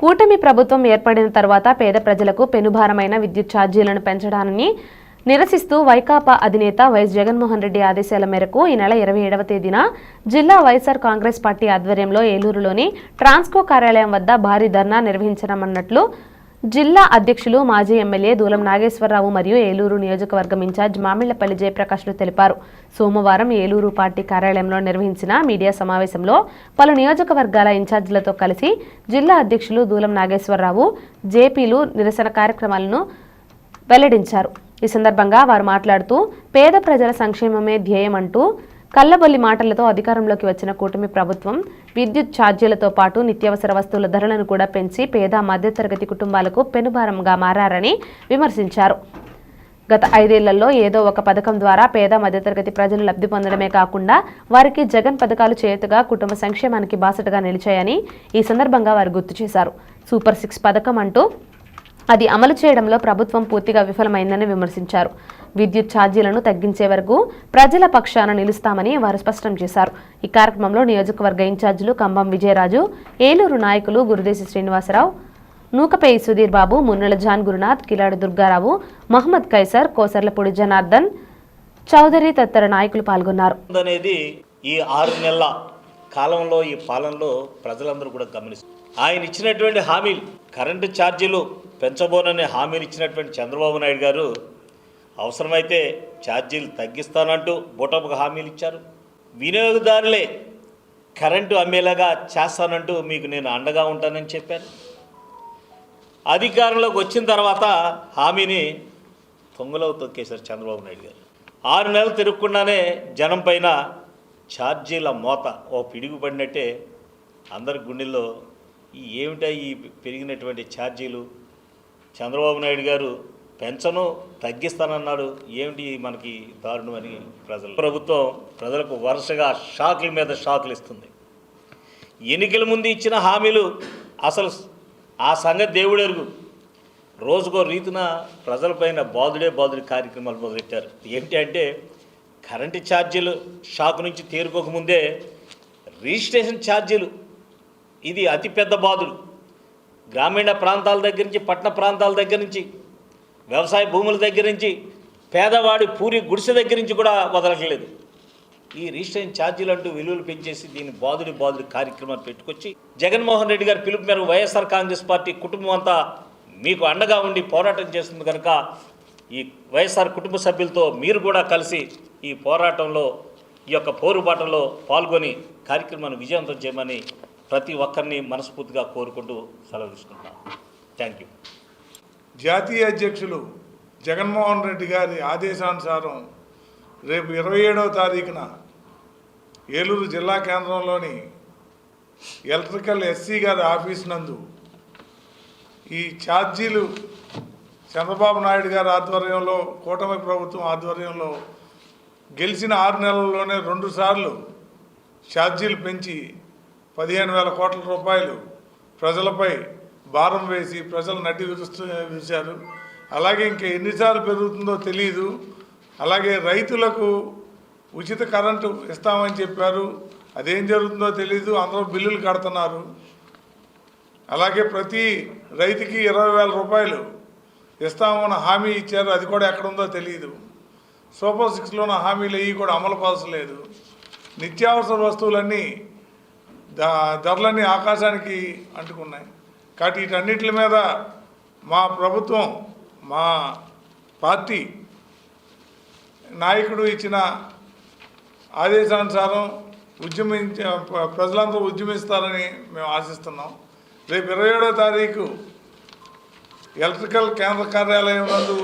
కూటమి ప్రభుత్వం ఏర్పడిన తర్వాత పేద ప్రజలకు పెనుభారమైన విద్యుత్ ఛార్జీలను పెంచడాన్ని నిరసిస్తూ వైకాపా అధినేత వైఎస్ జగన్మోహన్ రెడ్డి ఆదేశాల మేరకు ఈ నెల 27వ తేదీన జిల్లా వైఎస్ఆర్ కాంగ్రెస్ పార్టీ ఆధ్వర్యంలో ఏలూరులోని ట్రాన్స్కో కార్యాలయం వద్ద భారీ ధర్నా నిర్వహించనున్నట్లు జిల్లా అధ్యక్షులు మాజీ ఎమ్మెల్యే దూలం నాగేశ్వరరావు మరియు ఏలూరు నియోజకవర్గం ఇన్ఛార్జ్ మామిళ్లపల్లి జయప్రకాష్లు తెలిపారు. సోమవారం ఏలూరు పార్టీ కార్యాలయంలో నిర్వహించిన మీడియా సమావేశంలో పలు నియోజకవర్గాల ఇన్ఛార్జీలతో కలిసి జిల్లా అధ్యక్షులు దూలం నాగేశ్వరరావు జేపీలు నిరసన కార్యక్రమాలను వెల్లడించారు. ఈ సందర్భంగా వారు మాట్లాడుతూ పేద ప్రజల సంక్షేమమే ధ్యేయమంటూ కల్లబొల్లి మాటలతో అధికారంలోకి వచ్చిన కూటమి ప్రభుత్వం విద్యుత్ ఛార్జీలతో పాటు నిత్యావసర వస్తువుల ధరలను కూడా పెంచి పేద మధ్యతరగతి కుటుంబాలకు పెనుభారంగా మారారని విమర్శించారు. గత 5 ఏళ్లలో ఏదో ఒక పథకం ద్వారా పేద మధ్యతరగతి ప్రజలు లబ్ధి పొందడమే కాకుండా వారికి జగన్ పథకాలు చేతుగా కుటుంబ సంక్షేమానికి బాసటగా నిలిచాయని ఈ సందర్భంగా వారు గుర్తు చేశారు. సూపర్ 6 పథకం అంటూ అది అమలు చేయడంలో ప్రభుత్వం పూర్తిగా విఫలమైందని విమర్శించారు. విద్యుత్ ఛార్జీలను తగ్గించే వరకు ప్రజల పక్షాన నిలుస్తామని వారు స్పష్టం చేశారు. ఈ కార్యక్రమంలో నియోజకవర్గ ఇన్ఛార్జీలు కంబం విజయరాజు, ఏలూరు నాయకులు గురుదేశి శ్రీనివాసరావు, నూకపేయి సుధీర్ బాబు, మున్నెల జాన్ గురునాథ్, కిలాడి దుర్గారావు, మహమ్మద్ కైసర్, కోసర్లపూడి జనార్దన్ చౌదరి తదితర నాయకులు పాల్గొన్నారు. ఈ 6 నెలల కాలంలో ఈ పాలనలో ప్రజలందరూ కూడా గమనిస్తారు. ఆయన ఇచ్చినటువంటి హామీలు, కరెంటు ఛార్జీలు పెంచబోననే హామీలు ఇచ్చినటువంటి చంద్రబాబు నాయుడు గారు అవసరమైతే ఛార్జీలు తగ్గిస్తానంటూ బోటముగా హామీలు ఇచ్చారు. వినియోగదారులే కరెంటు అమ్మేలాగా చేస్తానంటూ మీకు నేను అండగా ఉంటానని చెప్పాను. అధికారంలోకి వచ్చిన తర్వాత హామీని తొంగలో తొక్కేశారు చంద్రబాబు నాయుడు గారు. 6 నెలలు తిరగకుండానే జనం పైన ఛార్జీల మోత ఓ పిడుగు పడినట్టే అందరి గుండెల్లో ఏమిటా ఈ పెరిగినటువంటి ఛార్జీలు, చంద్రబాబు నాయుడు గారు పెన్షను తగ్గిస్తానన్నాడు, ఏమిటి మనకి దారుణం అని ప్రభుత్వం ప్రజలకు వరుసగా షాకుల మీద షాకులు ఇస్తుంది. ఎన్నికల ముందు ఇచ్చిన హామీలు అసలు ఆ సంగతి దేవుడు ఎరుగు. రోజుకో రీతిన ప్రజలపైన బాదుడే కార్యక్రమాలు మొదలెట్టారు. ఏంటి అంటే కరెంటు ఛార్జీలు షాక్ నుంచి తేరుకోకముందే రిజిస్ట్రేషన్ ఛార్జీలు, ఇది అతిపెద్ద బాధుడు. గ్రామీణ ప్రాంతాల దగ్గర నుంచి, పట్టణ ప్రాంతాల దగ్గర నుంచి, వ్యవసాయ భూముల దగ్గర నుంచి, పేదవాడి పూరి గుడిసె దగ్గర నుంచి కూడా వదలట్లేదు. ఈ రిజిస్ట్రేషన్ ఛార్జీలు అంటూ విలువలు పెంచేసి దీన్ని బాధుడి కార్యక్రమాన్ని పెట్టుకొచ్చి జగన్మోహన్ రెడ్డి గారి పిలుపు మేరకు వైఎస్ఆర్ కాంగ్రెస్ పార్టీ కుటుంబం అంతా మీకు అండగా ఉండి పోరాటం చేస్తుంది కనుక ఈ వైఎస్ఆర్ కుటుంబ సభ్యులతో మీరు కూడా కలిసి ఈ పోరాటంలో, ఈ యొక్క పోరుబాటంలో పాల్గొని కార్యక్రమాన్ని విజయవంతం చేయమని ప్రతి ఒక్కరిని మనస్ఫూర్తిగా కోరుకుంటూ సెలవు తీసుకుంటున్నాను. Thank you. జాతీయ అధ్యక్షులు జగన్మోహన్ రెడ్డి గారి ఆదేశానుసారం రేపు 27వ తారీఖున ఏలూరు జిల్లా కేంద్రంలోని ఎలక్ట్రికల్ ఎస్సీ గారి ఆఫీస్ నందు ఈ ఛార్జీలు చంద్రబాబు నాయుడు గారి ఆధ్వర్యంలో, కూటమి ప్రభుత్వం ఆధ్వర్యంలో గెలిచిన 6 నెలల్లోనే 2 సార్లు ఛార్జీలు పెంచి 15,000 కోట్ల రూపాయలు ప్రజలపై భారం వేసి ప్రజలు నడ్డి విరిచారు. అలాగే ఇంకా ఎన్నిసార్లు పెరుగుతుందో తెలియదు. అలాగే రైతులకు ఉచిత కరెంటు ఇస్తామని చెప్పారు, అదేం జరుగుతుందో తెలియదు. అందరూ బిల్లులు కడుతున్నారు. అలాగే ప్రతి రైతుకి 20,000 రూపాయలు ఇస్తామని హామీ ఇచ్చారు, అది కూడా ఎక్కడుందో తెలియదు. సూపర్ 6లోని హామీలు అవి కూడా అమలు పరచలేదు. నిత్యావసర వస్తువులన్నీ ధరలన్నీ ఆకాశానికి అంటుకున్నాయి. కాబట్టి వీటన్నిటి మీద మా ప్రభుత్వం, మా పార్టీ నాయకుడు ఇచ్చిన ఆదేశానుసారం ప్రజలందరూ ఉద్యమిస్తారని మేము ఆశిస్తున్నాం. రేపు 27వ తారీఖు ఎలక్ట్రికల్ కేంద్ర కార్యాలయం నందు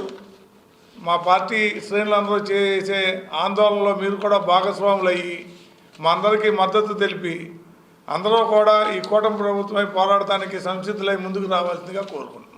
మా పార్టీ శ్రేణులందరూ చేసే ఆందోళనలో మీరు కూడా భాగస్వాములు అయ్యి మా అందరికీ మద్దతు తెలిపి అందరూ కూడా ఈ కూటమి ప్రభుత్వమై పోరాడటానికి సంసిద్ధులై ముందుకు రావాల్సిందిగా కోరుకుంటున్నాం.